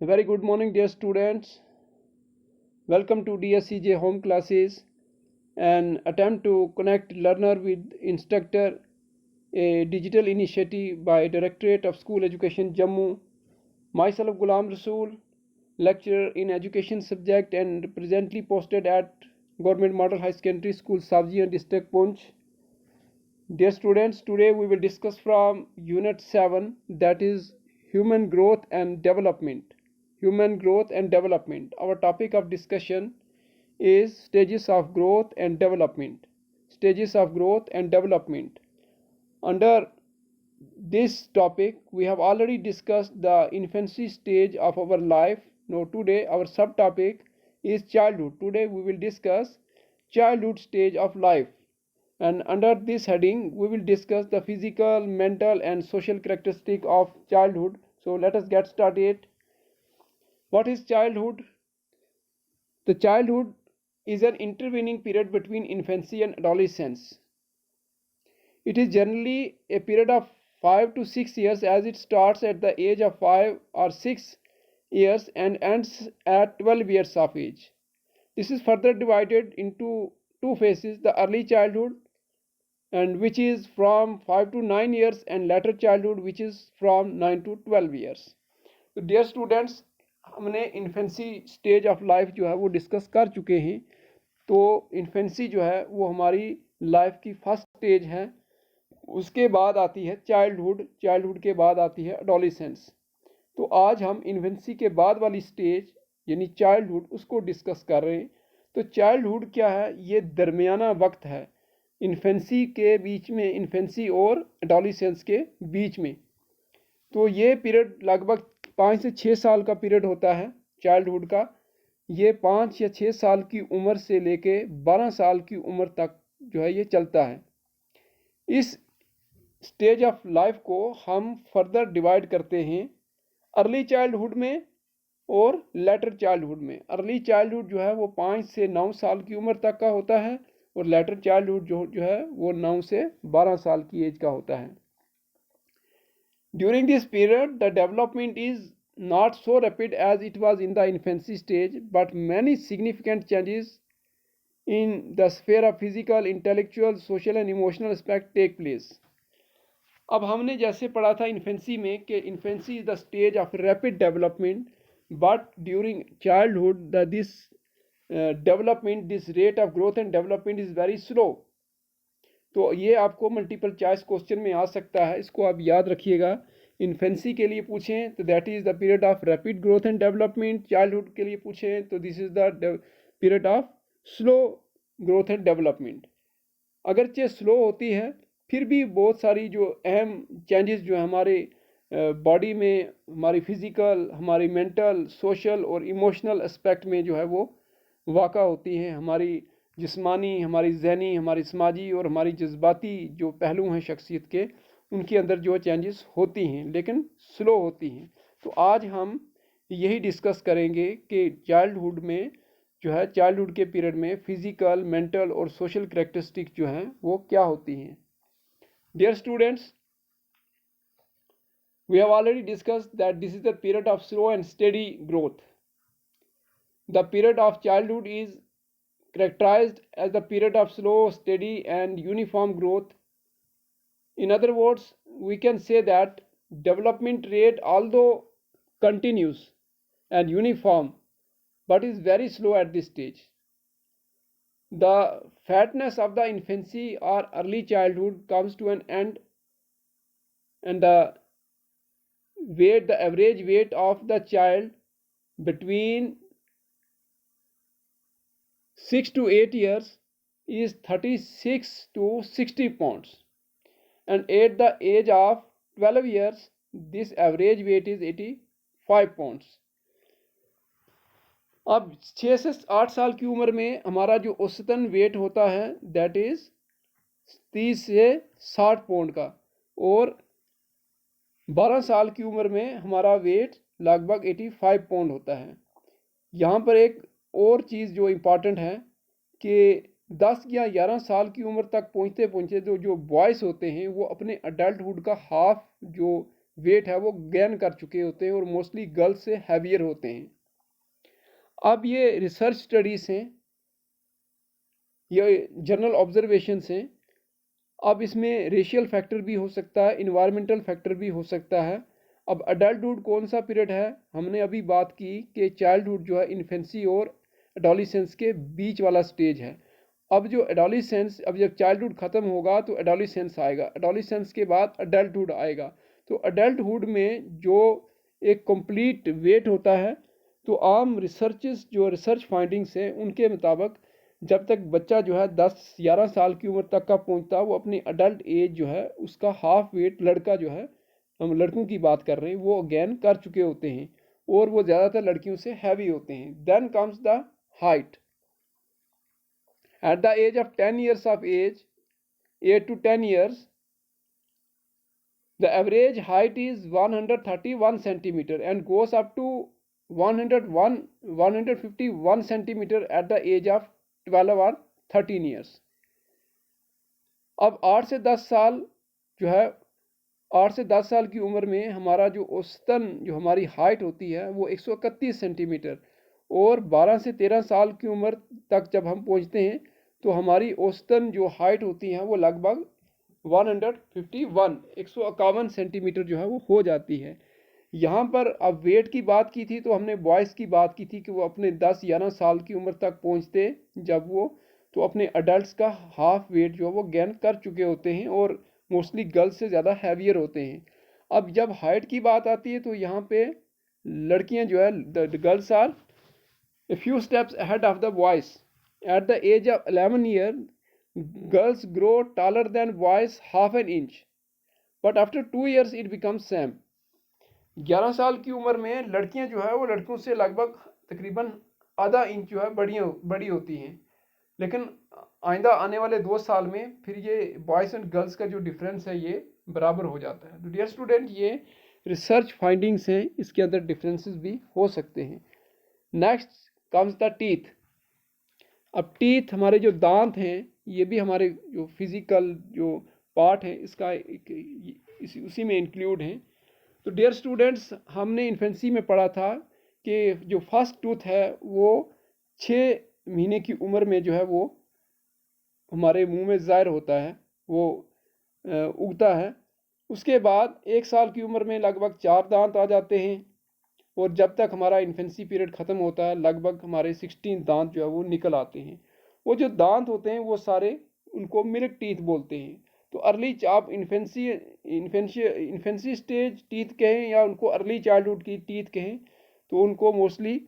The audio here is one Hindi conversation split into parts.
A very good morning, dear students. Welcome to DSCJ Home Classes, an attempt to connect learner with instructor, a digital initiative by Directorate of School Education Jammu. Myself Ghulam Rasool, lecturer in education subject and presently posted at Government Model High Secondary School Sabjiyan District Poonch. Dear students, today we will discuss from Unit 7, that is Human Growth and Development. Human Growth and Development. Our topic of discussion is Stages of Growth and Development. Stages of Growth and Development. Under this topic, we have already discussed the infancy stage of our life. Now today our subtopic is childhood. Today we will discuss childhood stage of life. And under this heading, we will discuss the physical, mental, and social characteristic of childhood. So let us get started. What is childhood? The childhood is an intervening period between infancy and adolescence. It is generally a period of 5 to 6 years, as it starts at the age of 5 or 6 years and ends at 12 years of age. This is further divided into two phases: the early childhood, and which is from 5 to 9 years, and later childhood, which is from 9 to 12 years. तो डियर स्टूडेंट्स, हमने इन्फेंसी स्टेज ऑफ लाइफ जो है वो डिस्कस कर चुके हैं। तो इन्फेंसी जो है वो हमारी लाइफ की फर्स्ट स्टेज है। उसके बाद आती है चाइल्डहुड, चाइल्डहुड के बाद आती है एडोलेसेंस। तो आज हम इन्फेंसी के बाद वाली स्टेज यानी चाइल्डहुड उसको डिस्कस कर रहे हैं। तो चाइल्डहुड क्या है? ये दरमियाना वक्त है इन्फेंसी के बीच में, इन्फेंसी और एडोलेसेंस के बीच में। तो ये पीरियड लगभग 5 से 6 साल का पीरियड होता है चाइल्डहुड का। ये 5 या 6 साल की उम्र से लेके 12 साल की उम्र तक जो है ये चलता है। इस स्टेज ऑफ लाइफ को हम फर्दर डिवाइड करते हैं अर्ली चाइल्डहुड में और लेटर चाइल्डहुड में। अर्ली चाइल्डहुड जो है वो 5 से 9 साल की उम्र तक का होता है और लेटर चाइल्डहुड जो है वो 9 से 12 साल की एज का होता है। During this period, the development is not so rapid as it was in the infancy stage, but many significant changes in the sphere of physical, intellectual, social and emotional aspect take place. अब हमने जैसे पढ़ा था इन्फेंसी में कि infancy is the stage of rapid development, but during childhood this development, this rate of growth and development is very slow. तो ये आपको मल्टीपल चॉइस क्वेश्चन में आ सकता है, इसको आप याद रखिएगा। इन्फेंसी के लिए पूछें तो that is the period of rapid growth and development. Childhood के लिए पूछें तो this is the period of slow growth and development. अगरचे स्लो होती है फिर भी बहुत सारी जो अहम चेंजेस जो है हमारे बॉडी में, हमारी फिज़िकल, हमारी मेंटल, सोशल और इमोशनल एस्पेक्ट में जो है वो वाक़ा होती हैं। हमारी जिस्मानी, हमारी ज़हनी, हमारी समाजी और हमारी जज्बाती जो पहलू हैं शख्सियत के, उनके अंदर जो चेंजेस होती हैं लेकिन स्लो होती हैं। तो आज हम यही डिस्कस करेंगे कि चाइल्डहुड में जो है, चाइल्डहुड के पीरियड में फिज़िकल, मेंटल और सोशल कैरेक्टरिस्टिक जो हैं वो क्या होती हैं। Dear students, we have already discussed that this is the period of slow and steady growth. The period of childhood is characterized as the period of slow, steady and uniform growth. In other words, we can say that development rate, although continuous and uniform, but is very slow at this stage. The fatness of the infancy or early childhood comes to an end, and the average weight of the child between 6 to 8 years is 36 to 60 pounds, and at the age of 12 years this average weight is 85 pounds. अब 6 से 8 साल की उम्र में हमारा जो औसतन वेट होता है दैट इज़ 30 से 60 पाउंड का, और 12 साल की उम्र में हमारा वेट लगभग 85 पाउंड होता है। यहाँ पर एक और चीज़ जो इम्पॉर्टेंट है कि 10 या 11 साल की उम्र तक पहुँचते पहुँचते जो बॉयज़ होते हैं वो अपने अडल्टहुड का हाफ जो वेट है वो गेन कर चुके होते हैं और मोस्टली गर्ल्स से हैवियर होते हैं। अब ये रिसर्च स्टडीज़ हैं, ये जनरल ऑब्जर्वेशंस हैं। अब इसमें रेशियल फैक्टर भी हो सकता है, इन्वायरमेंटल फैक्टर भी हो सकता है। अब अडल्टहुड कौन सा पीरियड है, हमने अभी बात की कि चाइल्डहुड जो है इन्फेंसी और एडोलिसेंस के बीच वाला स्टेज है। अब जो एडोलिसेंस, अब जब चाइल्डहुड ख़त्म होगा तो एडोलिसेंस आएगा, एडोलिसेंस के बाद अडल्टहुड आएगा। तो अडल्टहुड में जो एक कंप्लीट वेट होता है, तो आम रिसर्चेस जो रिसर्च फाइंडिंग्स हैं उनके मुताबिक जब तक बच्चा जो है 10-11 साल की उम्र तक का पहुंचता है, वो अपनी अडल्ट एज जो है उसका हाफ वेट लड़का जो है, हम लड़कों की बात कर रहे हैं, वो गेन कर चुके होते हैं और वो ज़्यादातर लड़कियों से हैवी होते हैं। Then comes the height. At the age of 10 years of age, 8 to 10 years, the average height is 131 centimeter and goes up to 151 centimeter at the age of 12 or 13 years. अब 8 से 10 साल जो है, 8 से 10 साल की उम्र में हमारा जो औसतन जो हमारी हाइट होती है वो 131 सेंटीमीटर, और 12 से 13 साल की उम्र तक जब हम पहुंचते हैं तो हमारी औसतन जो हाइट होती है वो लगभग 151 सेंटीमीटर जो है वो हो जाती है। यहाँ पर अब वेट की बात की थी तो हमने बॉयज़ की बात की थी कि वो अपने 10-11 साल की उम्र तक पहुँचते जब वो, तो अपने अडल्ट का हाफ वेट जो है वो गेन कर चुके होते हैं और मोस्टली गर्ल्स से ज़्यादा हैवियर होते हैं। अब जब हाइट की बात आती है तो यहाँ पे लड़कियाँ जो है, the girls are a few steps ahead of the boys. At the age of 11 year girls grow taller than boys half an inch, but after 2 years it becomes same। 11 साल की उम्र में लड़कियां जो है वो लड़कों से लगभग तकरीबन आधा इंच जो है बड़ी होती हैं, लेकिन आइंदा आने वाले 2 साल में फिर ये बॉयज़ एंड गर्ल्स का जो डिफरेंस है ये बराबर हो जाता है। तो डियर स्टूडेंट, ये रिसर्च फाइंडिंग्स हैं, इसके अंदर डिफरेंसेस भी हो सकते हैं। Next comes the teeth. अब टीथ, हमारे जो दांत हैं, ये भी हमारे जो फिज़िकल जो पार्ट है इसका उसी में इंक्लूड हैं। तो डियर स्टूडेंट्स, हमने इन्फेंसी में पढ़ा था कि जो फर्स्ट टूथ है वो 6 महीने की उम्र में जो है वो हमारे मुंह में ज़ाहिर होता है, वो उगता है। उसके बाद 1 साल की उम्र में लगभग 4 दांत आ जाते हैं और जब तक हमारा इन्फेंसी पीरियड ख़त्म होता है लगभग हमारे 16 दांत जो है वो निकल आते हैं। वो जो दांत होते हैं वो सारे, उनको मिल्क टीथ बोलते हैं। तो अर्ली आप इन्फेंसी स्टेज टीथ कहें या उनको अर्ली चाइल्डहुड की टीथ कहें, तो उनको मोस्टली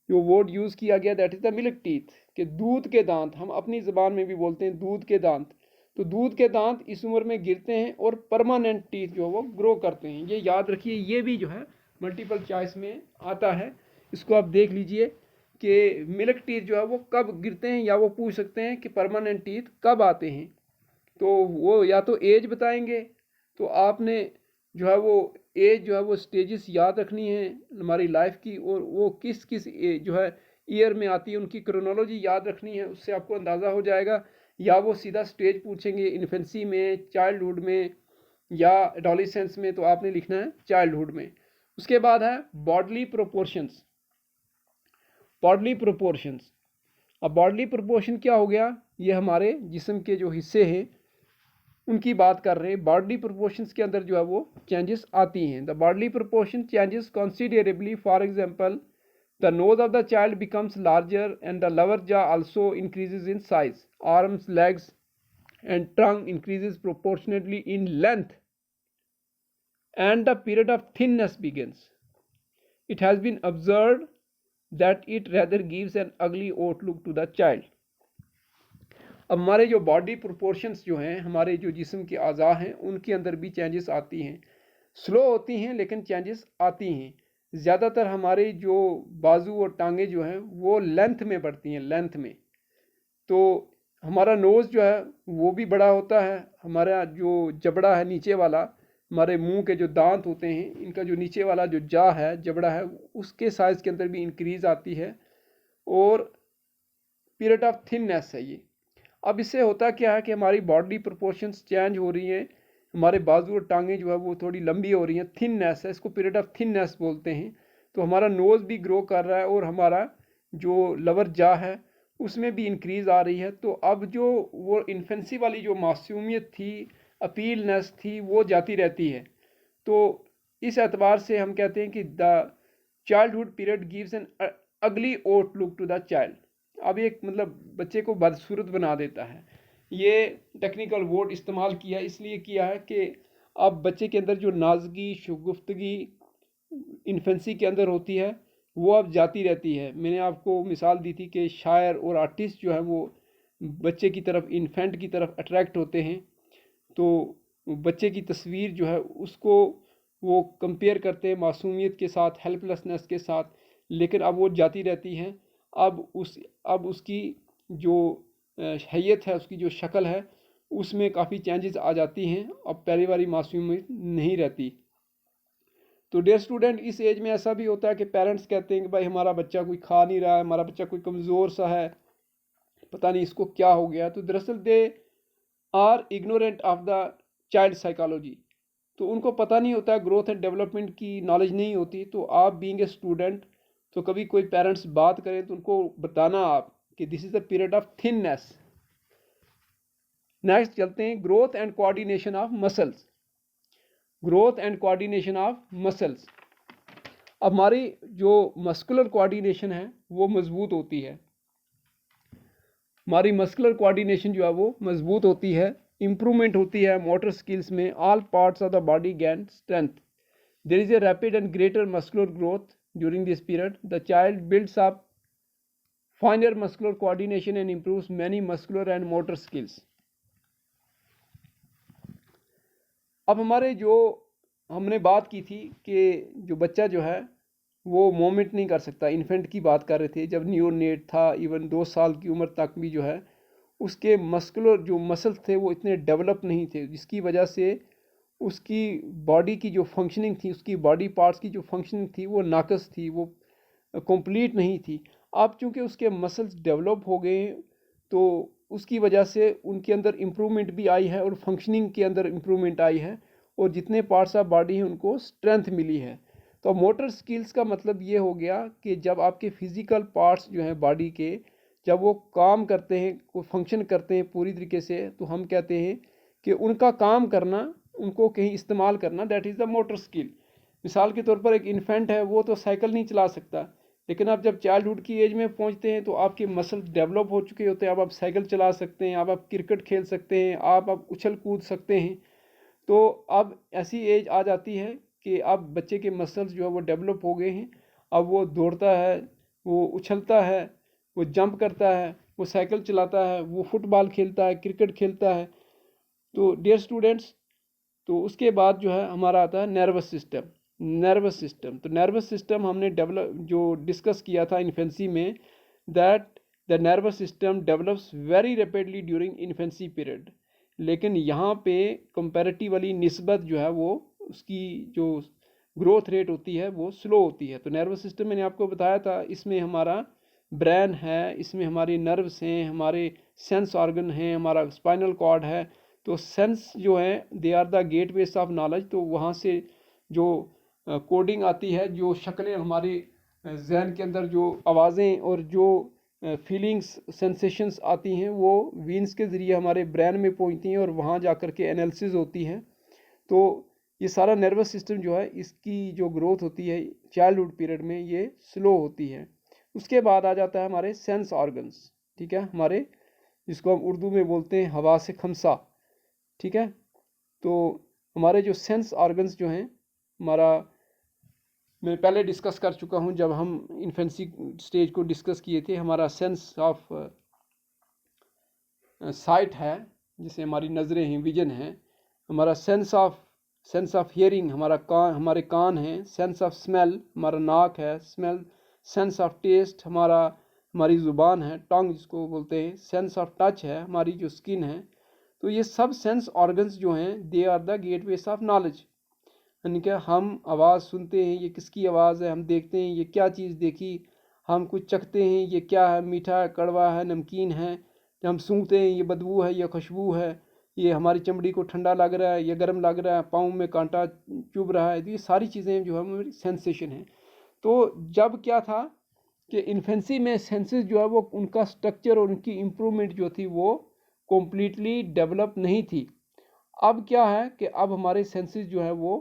जो वर्ड यूज़ किया गया that is the milk teeth, कि दूध के दांत, हम अपनी ज़बान में भी बोलते हैं दूध के दांत। तो दूध के दांत इस उम्र में गिरते हैं और परमानेंट टीथ जो है वो ग्रो करते हैं। ये याद रखिए, ये भी जो है मल्टीपल चॉइस में आता है, इसको आप देख लीजिए कि मिल्क टीथ जो है वो कब गिरते हैं, या वो पूछ सकते हैं कि परमानेंट टीथ कब आते हैं। तो वो या तो एज बताएंगे, तो आपने जो है वो एज जो है वो स्टेजेस याद रखनी है हमारी लाइफ की, और वो किस किस जो है ईयर में आती है उनकी क्रोनोलॉजी याद रखनी है, उससे आपको अंदाज़ा हो जाएगा। या वो सीधा स्टेज पूछेंगे इन्फेंसी में, चाइल्डहुड में या एडोलेसेंस में, तो आपने लिखना है चाइल्डहुड में। उसके बाद है बॉडली प्रोपोर्शंस। बॉडली प्रोपोर्शंस, अब बॉडली प्रोपोर्शन क्या हो गया, ये हमारे जिस्म के जो हिस्से हैं उनकी बात कर रहे हैं। बॉडली प्रोपोर्शंस के अंदर जो है वो चेंजेस आती हैं। The bodily proportion changes considerably, for example the nose of the child becomes larger and the lower jaw also increases in size, arms, legs and tongue increases proportionately in length and the period of thinness begins. It has been observed that it rather gives an ugly outlook to the child. अब हमारे जो बॉडी प्रोपोर्शंस जो हैं, हमारे जो जिस्म के अज़ा हैं, उनके अंदर भी चेंजेस आती हैं। स्लो होती हैं लेकिन चेंजेस आती हैं। ज़्यादातर हमारे जो बाजू और टांगे जो हैं वो लेंथ में बढ़ती हैं, लेंथ में। तो हमारा नोज़ जो है वो भी बड़ा होता है, हमारा जो जबड़ा है नीचे वाला, हमारे मुंह के जो दांत होते हैं, इनका जो नीचे वाला जो जा है, जबड़ा है, उसके साइज़ के अंदर भी इंक्रीज़ आती है। और पीरियड ऑफ थिननेस है ये। अब इससे होता क्या है कि हमारी बॉडी प्रोपोर्शंस चेंज हो रही हैं, हमारे बाजू और टांगें जो है वो थोड़ी लंबी हो रही हैं, थिननेस है, इसको पीरियड ऑफ थिननेस बोलते हैं। तो हमारा नोज़ भी ग्रो कर रहा है और हमारा जो लवर जा है उसमें भी इंक्रीज़ आ रही है। तो अब जो वो इन्फेंसी वाली जो मासूमियत थी, अपीलनेस थी, वो जाती रहती है। तो इस एतबार से हम कहते हैं कि the childhood period gives an ugly outlook to the child. अब एक मतलब बच्चे को बदसूरत बना देता है। ये टेक्निकल वर्ड इस्तेमाल किया इसलिए किया है कि अब बच्चे के अंदर जो नाजगी शगुफ्तगी इन्फेंसी के अंदर होती है वो अब जाती रहती है। मैंने आपको मिसाल दी थी कि शायर और आर्टिस्ट जो है वो बच्चे की तरफ, इन्फेंट की तरफ अट्रैक्ट होते हैं। तो बच्चे की तस्वीर जो है उसको वो कंपेयर करते हैं मासूमियत के साथ, हेल्पलेसनेस के साथ, लेकिन अब वो जाती रहती हैं। अब उसकी जो हैयत है, उसकी जो शक्ल है उसमें काफ़ी चेंजेस आ जाती हैं। अब पहली वाली मासूमियत नहीं रहती। तो डियर स्टूडेंट, इस एज में ऐसा भी होता है कि पेरेंट्स कहते हैं कि भाई हमारा बच्चा कोई खा नहीं रहा है, हमारा बच्चा कोई कमज़ोर सा है, पता नहीं इसको क्या हो गया। तो दरअसल they are ignorant of the child psychology. तो उनको पता नहीं होता है, ग्रोथ एंड डेवलपमेंट की नॉलेज नहीं होती। तो आप बीइंग ए स्टूडेंट, तो कभी कोई पेरेंट्स बात करें तो उनको बताना आप कि this is the period of thinness. Next चलते हैं, growth and coordination of muscles. Growth and coordination of muscles. अब हमारी जो मस्कुलर कोऑर्डिनेशन है वो मजबूत होती है। हमारी मस्कुलर कोऑर्डिनेशन जो है वो मजबूत होती है, इम्प्रूवमेंट होती है मोटर स्किल्स में। All parts of the body gain strength. There is a rapid and greater muscular growth during this period. The child builds up finer muscular coordination and improves many muscular and motor skills. अब हमारे जो हमने बात की थी कि जो बच्चा जो है वो मूवमेंट नहीं कर सकता, इन्फेंट की बात कर रहे थे, जब न्यूनेट था, इवन 2 साल की उम्र तक भी जो है उसके मस्कुलर जो मसल्स थे वो इतने डेवलप नहीं थे, जिसकी वजह से उसकी बॉडी की जो फंक्शनिंग थी, उसकी बॉडी पार्ट्स की जो फंक्शनिंग थी वो नाकस थी, वो कंप्लीट नहीं थी। अब चूँकि उसके मसल्स डेवलप हो गए तो उसकी वजह से उनके अंदर इम्प्रूवमेंट भी आई है और फंक्शनिंग के अंदर इम्प्रूवमेंट आई है, और जितने पार्ट्स ऑफ बॉडी हैं उनको स्ट्रेंथ मिली है। तो मोटर स्किल्स का मतलब ये हो गया कि जब आपके फिज़िकल पार्ट्स जो हैं बॉडी के, जब वो काम करते हैं, कोई फंक्शन करते हैं पूरी तरीके से, तो हम कहते हैं कि उनका काम करना, उनको कहीं इस्तेमाल करना, that is the motor skill. मिसाल के तौर पर एक इन्फेंट है, वो तो साइकिल नहीं चला सकता, लेकिन आप जब चाइल्डहुड की एज में पहुंचते हैं तो आपके मसल डेवलप हो चुके होते हैं। अब आप साइकिल चला सकते हैं, आप क्रिकेट खेल सकते हैं, आप उछल कूद सकते हैं। तो अब ऐसी एज आ जाती है कि अब बच्चे के मसल्स जो है वो डेवलप हो गए हैं। अब वो दौड़ता है, वो उछलता है, वो जंप करता है, वो साइकिल चलाता है, वो फुटबॉल खेलता है, क्रिकेट खेलता है। तो डियर स्टूडेंट्स, तो उसके बाद जो है हमारा आता है नर्वस सिस्टम। नर्वस सिस्टम, तो नर्वस सिस्टम हमने डेवलप जो डिस्कस किया था इन्फेंसी में, that the nervous system develops very rapidly during infancy period. लेकिन यहाँ पे कंपैरेटिवली निस्बत जो है वो उसकी जो ग्रोथ रेट होती है वो स्लो होती है। तो नर्वस सिस्टम मैंने आपको बताया था, इसमें हमारा ब्रेन है, इसमें हमारे नर्व्स हैं, हमारे सेंस ऑर्गन हैं, हमारा स्पाइनल कॉर्ड है। तो सेंस जो है they are the gateways of knowledge. तो वहाँ से जो कोडिंग आती है, जो शक्लें हमारे जहन के अंदर, जो आवाज़ें और जो फीलिंग्स सेंसेशंस आती हैं, वो वीन्स के ज़रिए हमारे ब्रेन में पहुंचती हैं और वहाँ जा कर के एनालिसिस होती है। तो ये सारा नर्वस सिस्टम जो है, इसकी जो ग्रोथ होती है चाइल्डहुड पीरियड में, ये स्लो होती है। उसके बाद आ जाता है हमारे सेंस ऑर्गन्स। ठीक है, हमारे जिसको हम उर्दू में बोलते हैं हवा से खमसा। ठीक है, तो हमारे जो सेंस ऑर्गन्स जो हैं, हमारा मैं पहले डिस्कस कर चुका हूं जब हम इन्फेंसी स्टेज को डिस्कस किए थे। हमारा सेंस ऑफ साइट है, जिसे हमारी नज़रें हैं, विजन है। हमारा सेंस ऑफ हियरिंग, हमारे कान हैं। सेंस ऑफ स्मेल, हमारा नाक है, स्मेल। सेंस ऑफ टेस्ट, हमारी ज़ुबान है, टंग जिसको बोलते हैं। सेंस ऑफ टच है, हमारी जो स्किन है। तो ये सब सेंस ऑर्गन्स जो हैं, they are the gateways of knowledge. यानी कि हम आवाज़ सुनते हैं, ये किसकी आवाज़ है, हम देखते हैं ये क्या चीज़ देखी, हम कुछ चखते हैं ये क्या है, मीठा है, कड़वा है, नमकीन है, जब हम सूंघते हैं ये बदबू है या खुशबू है, ये हमारी चमड़ी को ठंडा लग रहा है, ये गर्म लग रहा है, पाँव में कांटा चुभ रहा है, तो ये सारी चीज़ें जो है हमारी सेंसेशन है। तो जब क्या था कि इन्फेंसी में सेंसेस जो है वो उनका स्ट्रक्चर और उनकी इम्प्रूवमेंट जो थी वो कम्प्लीटली डेवलप नहीं थी। अब क्या है कि अब हमारे सेंसेस जो है वो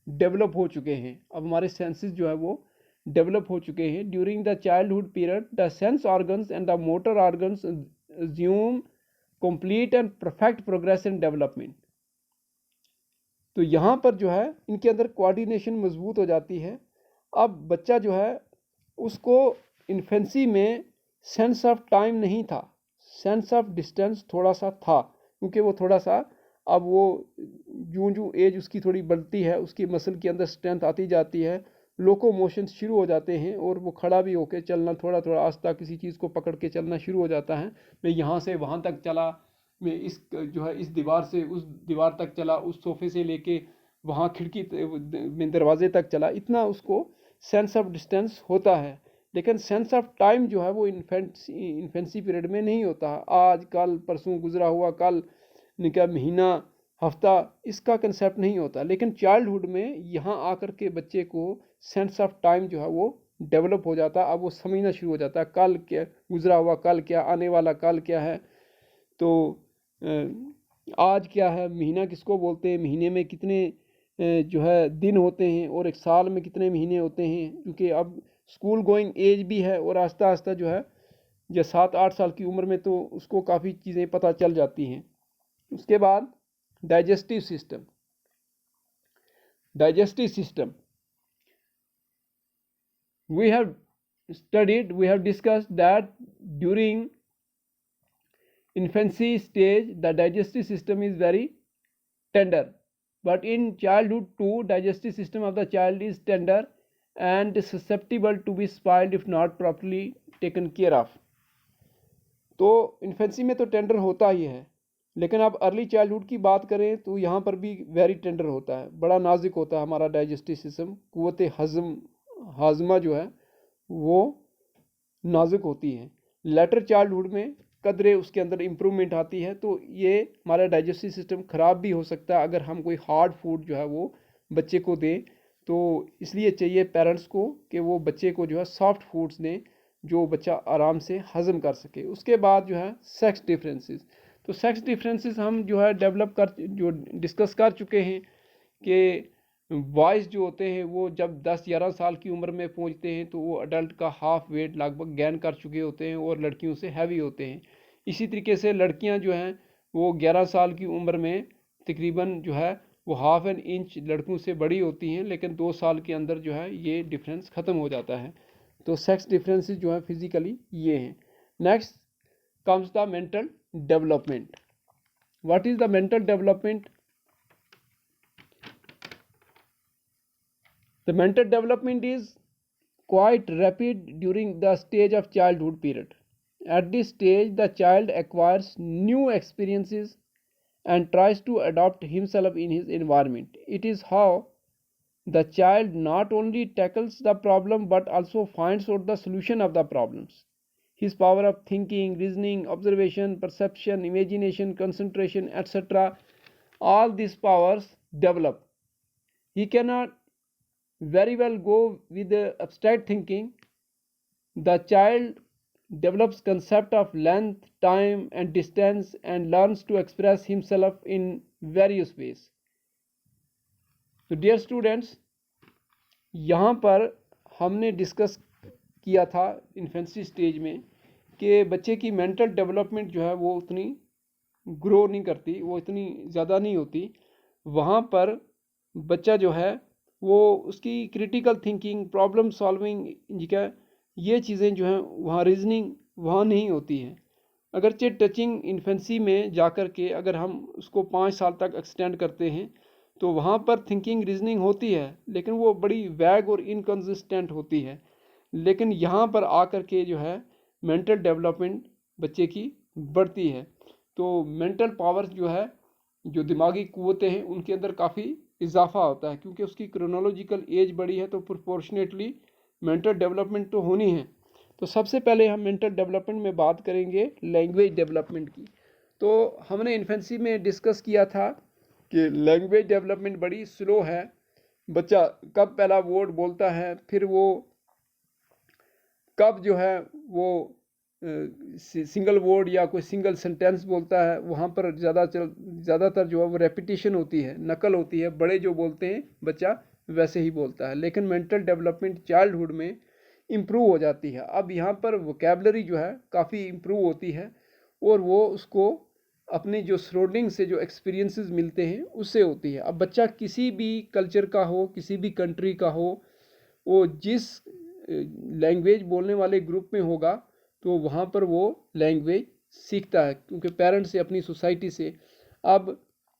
डेवलप हो चुके हैं। अब हमारे सेंसेस जो है वो डेवलप हो चुके हैं। During the childhood period the sense organs and the motor organs assume complete and perfect progress and development. तो यहाँ पर जो है इनके अंदर कोऑर्डिनेशन मजबूत हो जाती है। अब बच्चा जो है उसको इन्फेंसी में सेंस ऑफ टाइम नहीं था, सेंस ऑफ डिस्टेंस थोड़ा सा था, क्योंकि वो थोड़ा सा अब वो जूं जूं एज उसकी थोड़ी बढ़ती है, उसकी मसल के अंदर स्ट्रेंथ आती जाती है, लोको मोशन शुरू हो जाते हैं और वो खड़ा भी होकर चलना, थोड़ा थोड़ा आस्ता किसी चीज़ को पकड़ के चलना शुरू हो जाता है। मैं यहाँ से वहाँ तक चला, मैं इस जो है इस दीवार से उस दीवार तक चला, उस सोफे से लेके वहाँ खिड़की में दरवाजे तक चला, इतना उसको सेंस ऑफ डिस्टेंस होता है। लेकिन सेंस ऑफ टाइम जो है वो इन्फेंसी पीरियड में नहीं होता। आज कल परसों गुजरा हुआ, कल निका महीना हफ्ता, इसका कंसेप्ट नहीं होता। लेकिन चाइल्डहुड में यहाँ आकर के बच्चे को सेंस ऑफ टाइम जो है वो डेवलप हो जाता है। अब वो समझना शुरू हो जाता है कल क्या गुजरा हुआ, कल क्या आने वाला, कल क्या है, तो आज क्या है, महीना किसको बोलते हैं, महीने में कितने जो है दिन होते हैं और एक साल में कितने महीने होते हैं। क्योंकि अब स्कूल गोइंग एज भी है और आस्ता आस्ता जो है जो 7-8 साल की उम्र में तो उसको काफ़ी चीज़ें पता चल जाती हैं। उसके बाद digestive system, we have discussed that during infancy stage the digestive system is very tender, but in childhood too digestive system of the child is tender and susceptible to be spoiled if not properly taken care of. तो इन्फेंसी में तो टेंडर होता ही है, लेकिन आप अर्ली चाइल्डहुड की बात करें तो यहाँ पर भी वेरी टेंडर होता है, बड़ा नाजुक होता है हमारा डाइजेस्टिव सिस्टम। कुव्वत हाजमा जो है वो नाजुक होती है। लेटर चाइल्डहुड में कदरे उसके अंदर इम्प्रूवमेंट आती है। तो ये हमारा डाइजेस्टिव सिस्टम ख़राब भी हो सकता है अगर हम कोई हार्ड फूड जो है वो बच्चे को दें। तो इसलिए चाहिए पेरेंट्स को कि वो बच्चे को जो है सॉफ्ट फूड्स दें जो बच्चा आराम से हज़म कर सके। उसके बाद जो है सेक्स डिफरेंसेस, तो सेक्स डिफरेंसेस हम जो है डिस्कस कर चुके हैं कि बॉयज़ जो होते हैं वो जब 10-11 साल की उम्र में पहुंचते हैं तो वो अडल्ट का हाफ वेट लगभग गेन कर चुके होते हैं और लड़कियों से हैवी होते हैं। इसी तरीके से लड़कियां जो हैं वो 11 साल की उम्र में तकरीबन जो है वो ½ इंच लड़कों से बड़ी होती हैं, लेकिन 2 साल के अंदर जो है ये डिफरेंस ख़त्म हो जाता है। तो सेक्स डिफरेंसेस जो है फिजिकली ये हैं। Next comes the mental development. What is the mental development? The mental development is quite rapid during the stage of childhood period. At this stage, the child acquires new experiences and tries to adapt himself in his environment. It is how the child not only tackles the problem but also finds out the solution of the problems. His power of thinking, reasoning, observation, perception, imagination, concentration, etc., all these powers develop. He cannot very well go with the abstract thinking. The child develops concept of length, time and distance and learns to express himself in various ways. So dear students, यहाँ पर हमने डिस्कस किया था इन्फेंसी स्टेज में कि बच्चे की मेंटल डेवलपमेंट जो है वो उतनी ग्रो नहीं करती, वो इतनी ज़्यादा नहीं होती। वहाँ पर बच्चा जो है वो उसकी क्रिटिकल थिंकिंग, प्रॉब्लम सॉल्विंग का ये चीज़ें जो हैं वहाँ रीजनिंग वहाँ नहीं होती है। अगरचे टचिंग इन्फेंसी में जाकर के अगर हम उसको 5 साल तक एक्सटेंड करते हैं तो वहाँ पर थिंकिंग रीजनिंग होती है, लेकिन वो बड़ी वैग और इनकन्सिस्टेंट होती है। लेकिन यहाँ पर आकर के जो है मेंटल डेवलपमेंट बच्चे की बढ़ती है। तो मेंटल पावर्स जो है, जो दिमागी क़ुव्वतें हैं, उनके अंदर काफ़ी इजाफा होता है, क्योंकि उसकी क्रोनोलॉजिकल एज बड़ी है तो प्रोपोर्शनेटली मेंटल डेवलपमेंट तो होनी है। तो सबसे पहले हम मेंटल डेवलपमेंट में बात करेंगे लैंग्वेज डेवलपमेंट की। तो हमने इन्फेंसी में डिस्कस किया था कि लैंग्वेज डेवलपमेंट बड़ी स्लो है, बच्चा कब पहला वर्ड बोलता है, फिर वो कब जो है वो सिंगल वर्ड या कोई सिंगल सेंटेंस बोलता है, वहाँ पर ज़्यादातर जो है वो रेपिटेशन होती है, नकल होती है। बड़े जो बोलते हैं बच्चा वैसे ही बोलता है, लेकिन मेंटल डेवलपमेंट चाइल्डहुड में इम्प्रूव हो जाती है। अब यहाँ पर वोकेबलरी जो है काफ़ी इम्प्रूव होती है और वो उसको अपने जो सराउंडिंग से जो एक्सपीरियंसेस मिलते हैं उससे होती है। अब बच्चा किसी भी कल्चर का हो, किसी भी कंट्री का हो, वो जिस लैंग्वेज बोलने वाले ग्रुप में होगा तो वहाँ पर वो लैंग्वेज सीखता है, क्योंकि पेरेंट्स से, अपनी सोसाइटी से। अब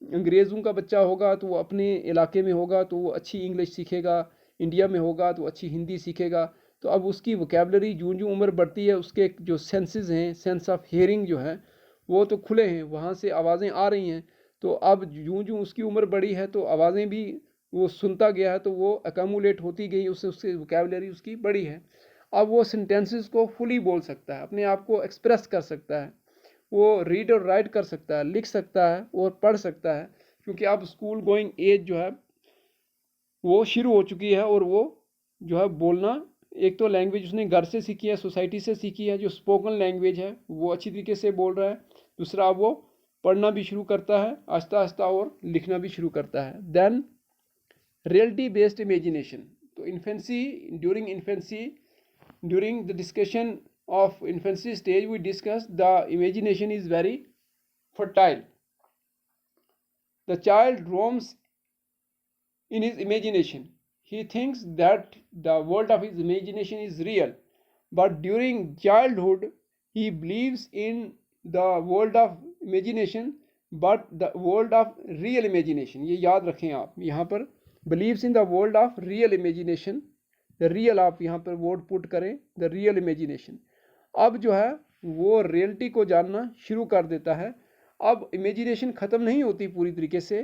अंग्रेज़ों का बच्चा होगा तो वो अपने इलाके में होगा तो वो अच्छी इंग्लिश सीखेगा, इंडिया में होगा तो अच्छी हिंदी सीखेगा। तो अब उसकी वोकेबलरी जूँ जूँ उम्र बढ़ती है, उसके जो सेंसेस हैं, सेंस ऑफ हियरिंग जो है वो तो खुले हैं, वहाँ से आवाज़ें आ रही हैं। तो अब जूँ जूँ उसकी उम्र बढ़ी है तो आवाज़ें भी वो सुनता गया है, तो वो अकमुलेट होती गई, उससे उसकी वोकेबलरी उसकी बड़ी है। अब वो सेंटेंसेस को फुली बोल सकता है, अपने आप को एक्सप्रेस कर सकता है, वो रीड और राइट कर सकता है, लिख सकता है और पढ़ सकता है, क्योंकि अब स्कूल गोइंग एज जो है वो शुरू हो चुकी है। और वो जो है बोलना, एक तो लैंग्वेज उसने घर से सीखी है, सोसाइटी से सीखी है, जो स्पोकन लैंग्वेज है वो अच्छी तरीके से बोल रहा है। दूसरा, अब वो पढ़ना भी शुरू करता है आहिस्ता आहिस्ता और लिखना भी शुरू करता है। Then reality based imagination. तो infancy during the discussion of infancy stage we discussed the imagination is very fertile. The child roams in his imagination. He thinks that the world of his imagination is real, but during childhood he believes in the world of imagination but the world of real imagination. ये याद रखें आप, यहाँ पर believes in the world of real imagination, the real आप यहाँ पर वर्ड पुट करें, द रियल इमेजिनेशन। अब जो है वो रियलिटी को जानना शुरू कर देता है। अब इमेजिनेशन ख़त्म नहीं होती पूरी तरीके से,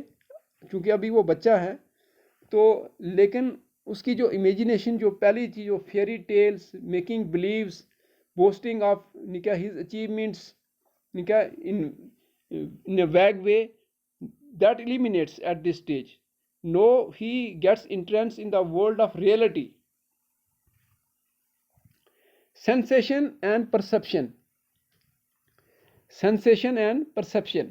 क्योंकि अभी वो बच्चा है तो, लेकिन उसकी जो इमेजिनेशन, जो पहली चीज़, जो fairy tales, making believes, boasting of निका हिज अचीवमेंट्स निका in a vague way, that eliminates at this stage. No, he gets interest in the world of reality. Sensation and perception. Sensation and perception.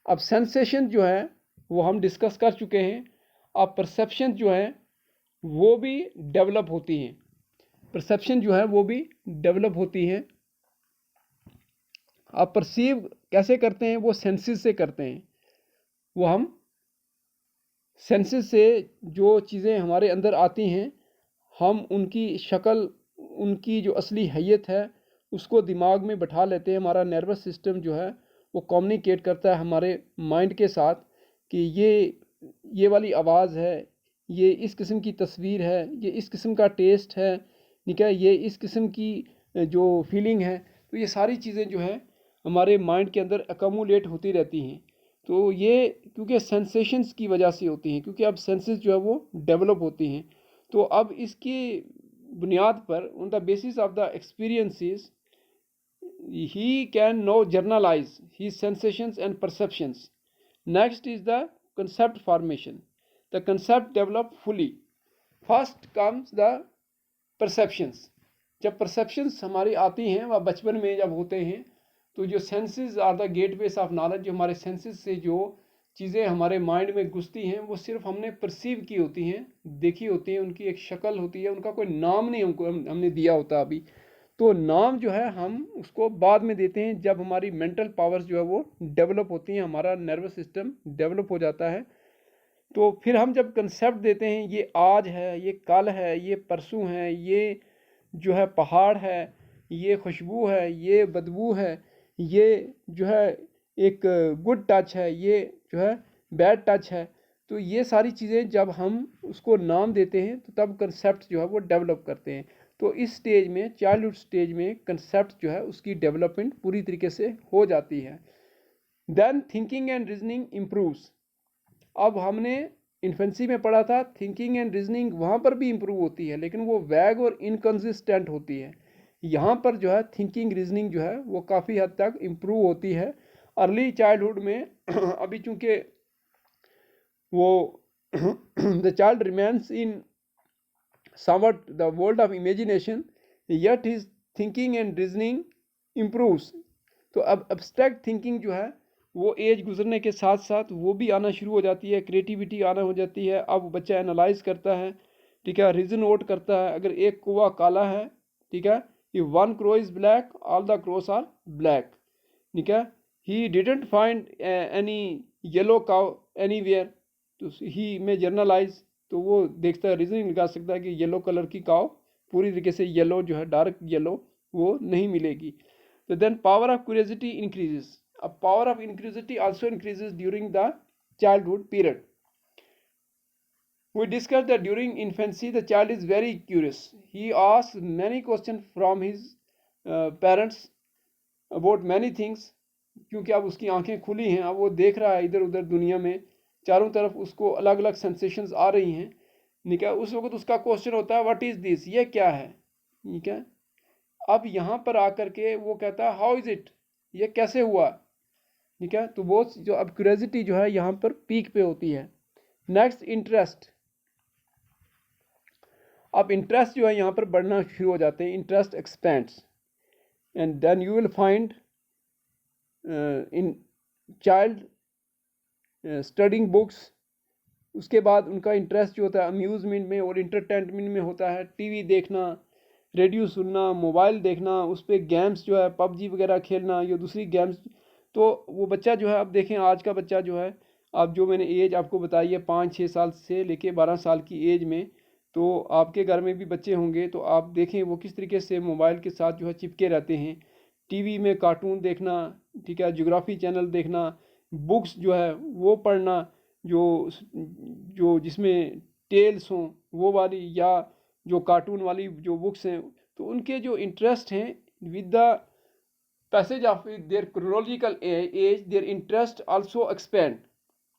अब सेंसेशन जो है वो हम डिस्कस कर चुके हैं। अब परसेप्शन जो है वो भी डेवलप होती हैं, परसेप्शन जो है वो भी डेवलप होती हैं। आप परसीव कैसे करते हैं? वो सेंसेस से करते हैं। वो हम सेंसेस से जो चीज़ें हमारे अंदर आती हैं, हम उनकी शक्ल, उनकी जो असली हैयत है उसको दिमाग में बैठा लेते हैं। हमारा नर्वस सिस्टम जो है वो कम्युनिकेट करता है हमारे माइंड के साथ कि ये वाली आवाज़ है, ये इस किस्म की तस्वीर है, ये इस किस्म का टेस्ट है, ठीक है, ये इस किस्म की जो फीलिंग है। तो ये सारी चीज़ें जो है हमारे माइंड के अंदर अकमुलेट होती रहती हैं। तो ये क्योंकि सेंसेशंस की वजह से होती हैं, क्योंकि अब सेंसेस जो है वो डेवलप होती हैं। तो अब इसकी बुनियाद पर, on the basis of the experiences, he can now journalize his sensations and perceptions. Next is the concept formation. The concept develop fully. First comes the perceptions. जब perceptions हमारी आती हैं, वह बचपन में जब होते हैं, तो जो senses are the gateways of knowledge, जो हमारे senses से जो चीज़ें हमारे माइंड में घुसती हैं वो सिर्फ हमने परसीव की होती हैं, देखी होती हैं, उनकी एक शक्ल होती है, उनका कोई नाम नहीं हमने दिया होता अभी। तो नाम जो है हम उसको बाद में देते हैं, जब हमारी मेंटल पावर्स जो है वो डेवलप होती हैं, हमारा नर्वस सिस्टम डेवलप हो जाता है। तो फिर हम जब कंसेप्ट देते हैं, ये आज है, ये कल है, ये परसों है, ये जो है पहाड़ है, ये खुशबू है, ये बदबू है, ये जो है एक गुड टच है, ये जो है बैड टच है। तो ये सारी चीज़ें जब हम उसको नाम देते हैं तो तब कंसेप्ट जो है वो डेवलप करते हैं। तो इस स्टेज में, चाइल्डहुड स्टेज में, कंसेप्ट जो है उसकी डेवलपमेंट पूरी तरीके से हो जाती है। Than thinking and reasoning improves. अब हमने इन्फेंसी में पढ़ा था थिंकिंग एंड रीजनिंग, वहाँ पर भी इम्प्रूव होती है, लेकिन वो वैग और इनकन्सिस्टेंट होती है। यहाँ पर जो है थिंकिंग रीजनिंग जो है वो काफ़ी हद तक इम्प्रूव होती है। अर्ली चाइल्डहुड में अभी चूँकि वो the child remains in somewhat the world of imagination, yet his thinking and reasoning improves. तो अब abstract thinking जो है वो एज गुजरने के साथ साथ वो भी आना शुरू हो जाती है, क्रिएटिविटी आना हो जाती है। अब बच्चा एनालाइज करता है, ठीक है, रीजन आउट करता है। अगर एक कौवा काला है, ठीक है, if one crow is black all the crows are black, ठीक है, he didn't find any yellow cow anywhere, तो ही में जर्नलाइज, तो वो देखता है, रीजनिंग निकाल सकता है कि येलो कलर की काव पूरी तरीके से येलो जो है, डार्क येलो, वो नहीं मिलेगी। तो then power of curiosity increases. अब power of curiosity also increases during the childhood period. We discussed that during infancy the child is very curious. He asks many questions from his parents about many things, क्योंकि अब उसकी आंखें खुली हैं, अब वो देख रहा है इधर उधर दुनिया में, चारों तरफ उसको अलग अलग सेंसेशंस आ रही हैं, ठीक है। उस वक्त उसका क्वेश्चन होता है व्हाट इज़ दिस, ये क्या है, ठीक है। अब यहाँ पर आकर के वो कहता है हाउ इज़ इट, ये कैसे हुआ, ठीक है। तो वो जो अब क्यूरियोसिटी जो है यहाँ पर पीक पे होती है। Next interest. अब इंटरेस्ट जो है यहाँ पर बढ़ना शुरू हो जाते हैं, interest expands, and then you will find in child studying books. उसके बाद उनका इंटरेस्ट जो होता है अम्यूज़मेंट में और इंटरटेनमेंट में होता है, टीवी देखना, रेडियो सुनना, मोबाइल देखना, उस पर गेम्स जो है पबजी वगैरह खेलना या दूसरी गेम्स। तो वो बच्चा जो है, अब देखें आज का बच्चा जो है, अब जो मैंने एज आपको बताई है 5-6 साल से लेके 12 साल की एज में, तो आपके घर में भी बच्चे होंगे, तो आप देखें वो किस तरीके से मोबाइल के साथ जो है चिपके रहते हैं। टीवी में कार्टून देखना, ठीक है, ज्योग्राफी चैनल देखना, बुक्स जो है वो पढ़ना, जो जो जिसमें टेल्स हों वो वाली, या जो कार्टून वाली जो बुक्स हैं, तो उनके जो इंटरेस्ट हैं with the passage of their chronological age their interest also expand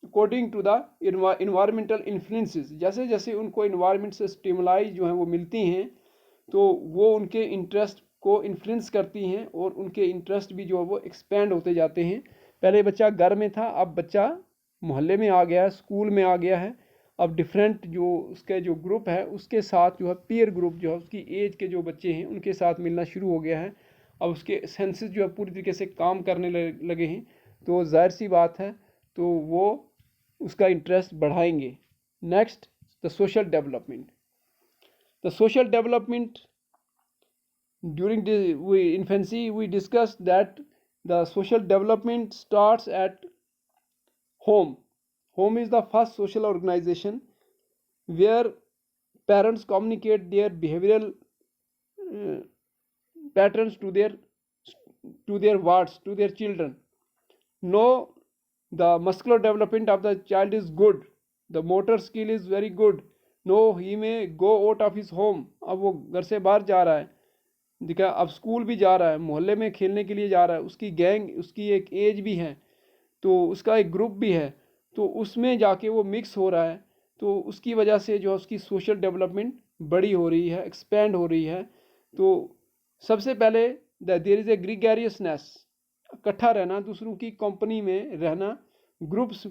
according to the environmental influences. जैसे जैसे उनको इन्वायरमेंट से स्टिमुलाई जो हैं वो मिलती हैं, तो वो उनके इंटरेस्ट को इन्फ्लुएंस करती हैं और उनके इंटरेस्ट भी जो है वो एक्सपेंड होते जाते हैं। पहले बच्चा घर में था, अब बच्चा मोहल्ले में आ गया है, स्कूल में आ गया है। अब डिफरेंट जो उसके जो ग्रुप है उसके साथ जो है पीयर ग्रुप जो है उसकी एज के जो बच्चे हैं उनके साथ मिलना शुरू हो गया है। अब उसके सेंसेस जो है पूरी तरीके से काम करने लगे हैं, तो जाहिर सी बात है तो वो उसका इंटरेस्ट बढ़ाएंगे। Next, the social development. The social development during the infancy we discussed that the social development starts at home. Home is the first social organization where parents communicate their behavioral uh, patterns to their wards, to their children. No, the muscular development of the child is good, the motor skill is very good. No, he may go out of his home, अब वो घर से बाहर जा रहा है, देखा, अब स्कूल भी जा रहा है, मोहल्ले में खेलने के लिए जा रहा है, उसकी गैंग, उसकी एक एज भी है, तो उसका एक ग्रुप भी है, तो उसमें जाके वो मिक्स हो रहा है, तो उसकी वजह से जो है उसकी सोशल डेवलपमेंट बड़ी हो रही है, एक्सपेंड हो रही है। तो सबसे पहले देयर इज़ ए ग्रीगेरियसनेस, इकट्ठा रहना, दूसरों की कंपनी में रहना, ग्रुप्स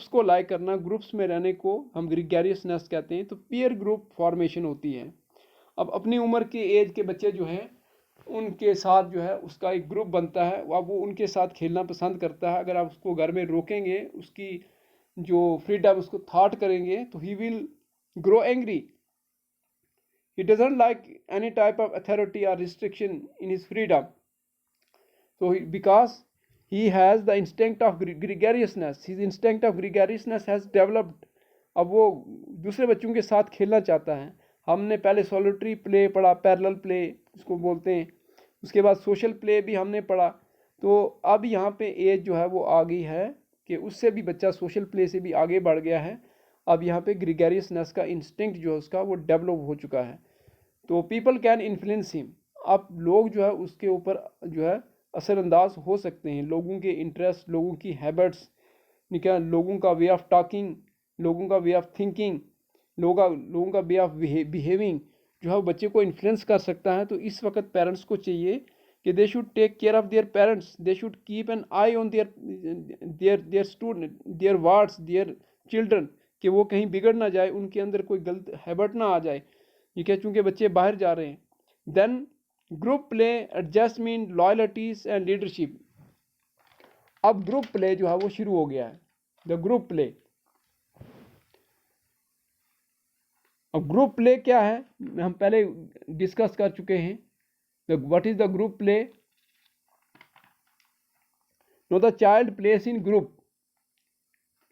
को लाइक करना, ग्रुप्स में रहने को हम ग्रीगेरियसनेस कहते हैं। तो पीयर ग्रुप फॉर्मेशन होती है। अब अपनी उम्र के एज के बच्चे जो हैं उनके साथ जो है उसका एक ग्रुप बनता है, अब वो उनके साथ खेलना पसंद करता है। अगर आप उसको घर में रोकेंगे, उसकी जो फ्रीडम उसको थॉट करेंगे, तो he will grow angry. He doesn't like any type of authority और restriction in his freedom, so because he has the instinct of gregariousness, his instinct of gregariousness has developed। अब वो दूसरे बच्चों के साथ खेलना चाहता है। हमने पहले सॉलिटरी प्ले पढ़ा, पैरेलल प्ले इसको बोलते हैं, उसके बाद सोशल प्ले भी हमने पढ़ा। तो अब यहाँ पे एज जो है वो आ गई है कि उससे भी बच्चा सोशल प्ले से भी आगे बढ़ गया है। अब यहाँ पे ग्रेगरियसनेस का इंस्टिंक्ट जो है उसका वो डेवलप हो चुका है। तो पीपल कैन इन्फ्लुएंस हिम, अब लोग जो है उसके ऊपर जो है असरअंदाज हो सकते हैं। लोगों के इंटरेस्ट, लोगों की हैबिट्स, क्या, लोगों का वे ऑफ टॉकिंग, लोगों का वे ऑफ थिंकिंग, लोगों का वे ऑफ बिहेविंग जो है वो बच्चे को इन्फ्लुएंस कर सकता है। तो इस वक्त पेरेंट्स को चाहिए कि they should take care of their parents, they should keep an eye on their student, their wards, their children, कि वो कहीं बिगड़ ना जाए, उनके अंदर कोई गलत हैबिट ना आ जाए, ठीक है, चूँकि बच्चे बाहर जा रहे हैं। Then group play, adjustment, loyalties and leadership. अब ग्रुप प्ले जो है वो शुरू हो गया है, द ग्रुप प्ले। अब ग्रुप प्ले क्या है, हम पहले डिस्कस कर चुके हैं। What is the group play? No the child plays in group,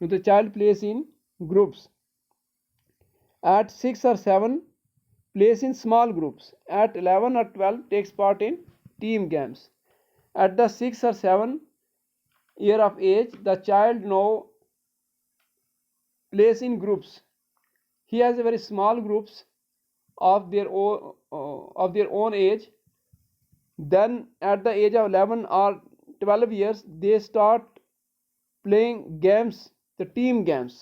no the child plays in groups at 6 or 7 plays in small groups, at 11 or 12 takes part in team games. At the 6 or 7 year of age, the child now plays in groups. He has a very small groups of their own age. Then at the age of 11 or 12 years, they start playing games, the team games.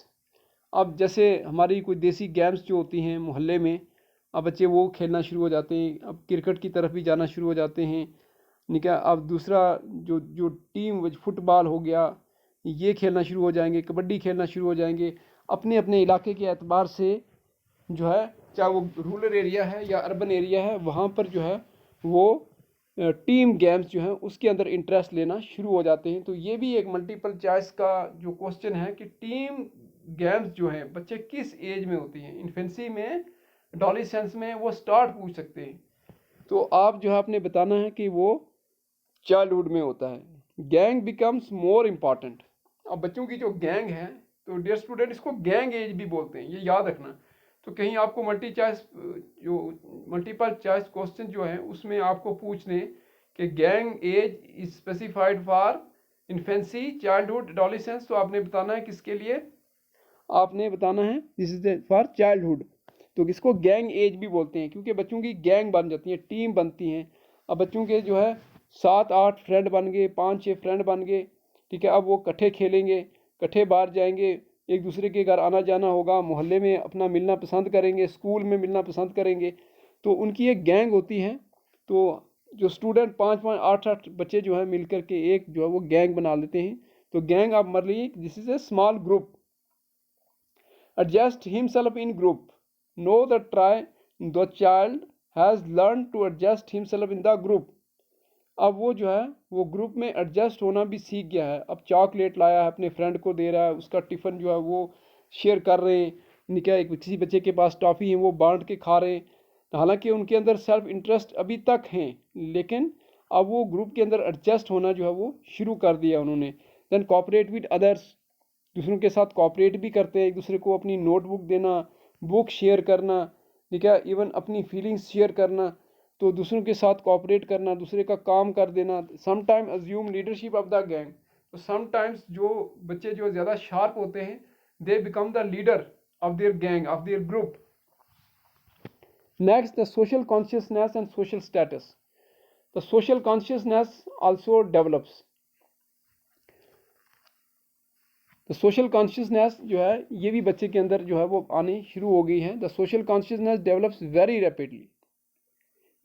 अब जैसे हमारी कोई देसी गेम्स जो होती हैं मोहल्ले में, अब बच्चे वो खेलना शुरू हो जाते हैं, अब क्रिकेट की तरफ भी जाना शुरू हो जाते हैं, ठीक है। अब दूसरा जो जो टीम फुटबॉल हो गया, ये खेलना शुरू हो जाएंगे, कबड्डी खेलना शुरू हो जाएंगे। अपने अपने इलाके के एतबार से जो है, चाहे वो रूरल एरिया है या अर्बन एरिया है, वहाँ पर जो है वो टीम गेम्स जो हैं उसके अंदर इंटरेस्ट लेना शुरू हो जाते हैं। तो ये भी एक मल्टीपल चॉइस का जो क्वेश्चन है कि टीम गेम्स जो हैं बच्चे किस एज में होती हैं, इन्फेंसी में, एडोलेसेंस में, वो स्टार्ट पूछ सकते हैं। तो आप जो है आपने बताना है कि वो चाइल्डहुड में होता है। Gang becomes more important. अब बच्चों की जो गैंग है, तो डियर स्टूडेंट, इसको गैंग एज भी बोलते हैं, ये याद रखना। तो कहीं आपको मल्टीपल चॉइस क्वेश्चन जो है उसमें आपको पूछ लें कि gang as is specified for infancy, childhood, adolescence, तो आपने बताना है किसके लिए, आपने बताना है दिस इज फॉर चाइल्डहुड। तो इसको गैंग एज भी बोलते हैं, क्योंकि बच्चों की गैंग बन जाती है, टीम बनती हैं। अब बच्चों के जो है 7-8 फ्रेंड बन गए, 5-6 फ्रेंड बन गए, ठीक है। अब वो इकट्ठे खेलेंगे, इकट्ठे बाहर जाएंगे, एक दूसरे के घर आना जाना होगा, मोहल्ले में अपना मिलना पसंद करेंगे, स्कूल में मिलना पसंद करेंगे, तो उनकी एक गैंग होती है। तो जो स्टूडेंट 5-5, 8-8 बच्चे जो है मिल करके एक जो है वो गैंग बना लेते हैं। तो गैंग आप मान लीजिए this is a small group. Adjust himself in group. Know that the child has learned to adjust himself in the group. अब वो जो है वो ग्रुप में एडजस्ट होना भी सीख गया है। अब चॉकलेट लाया है, अपने फ्रेंड को दे रहा है, उसका टिफ़िन जो है वो शेयर कर रहे हैं, निका किसी बच्चे के पास टॉफ़ी है वो बांट के खा रहे हैं। हालांकि उनके अंदर सेल्फ इंटरेस्ट अभी तक हैं, लेकिन अब वो ग्रुप के अंदर एडजस्ट होना जो है वो शुरू कर दिया उन्होंने। देन कॉपरेट विद अदर्स, दूसरों के साथ कॉपरेट भी करते हैं, एक दूसरे को अपनी नोटबुक देना, बुक शेयर करना, ठीक है, इवन अपनी फीलिंग्स शेयर करना, तो दूसरों के साथ कॉपरेट करना, दूसरे का काम कर देना। Sometime assume leadership of the gang, तो समटाइम्स जो बच्चे जो ज़्यादा शार्प होते हैं, they become the leader of their gang, of their group. Next, the social consciousness and social status. The social consciousness also develops. तो सोशल कॉन्शियसनेस जो है ये भी बच्चे के अंदर जो है वो आनी शुरू हो गई है। The social consciousness develops very rapidly.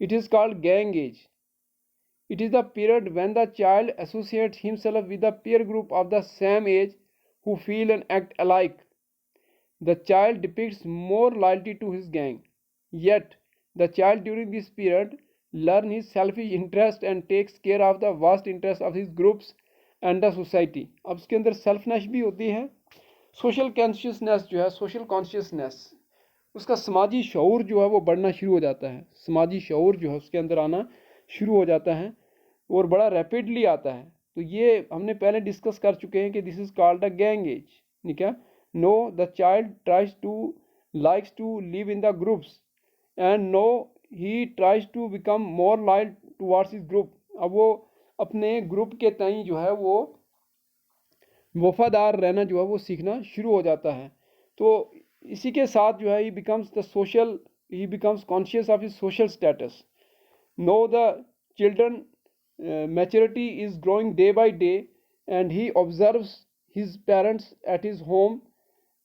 It is called gang age. It is the period when the child associates himself with the peer group of the same age who feel and act alike. The child depicts more loyalty to his gang, yet the child during this period learn his selfish interest and takes care of the vast interest of his groups and the society. अब उसके अंदर सेल्फनेस भी होती है। सोशल कॉन्शियसनेस जो है, सोशल कॉन्शियसनेस, उसका समाजी शऊर जो है वो बढ़ना शुरू हो जाता है, समाजी शऊर जो है उसके अंदर आना शुरू हो जाता है और बड़ा रैपिडली आता है। तो ये हमने पहले डिस्कस कर चुके हैं कि this is called a gang age, ठीक है। No the child tries to likes to live in the groups and no he tries to become more loyal towards his group. अब वो अपने ग्रुप के तई जो है वो वफादार रहना जो है वो सीखना शुरू हो जाता है। तो इसी के साथ जो है ही becomes conscious of his social status. Know the children maturity is growing day by day and he observes his parents at his home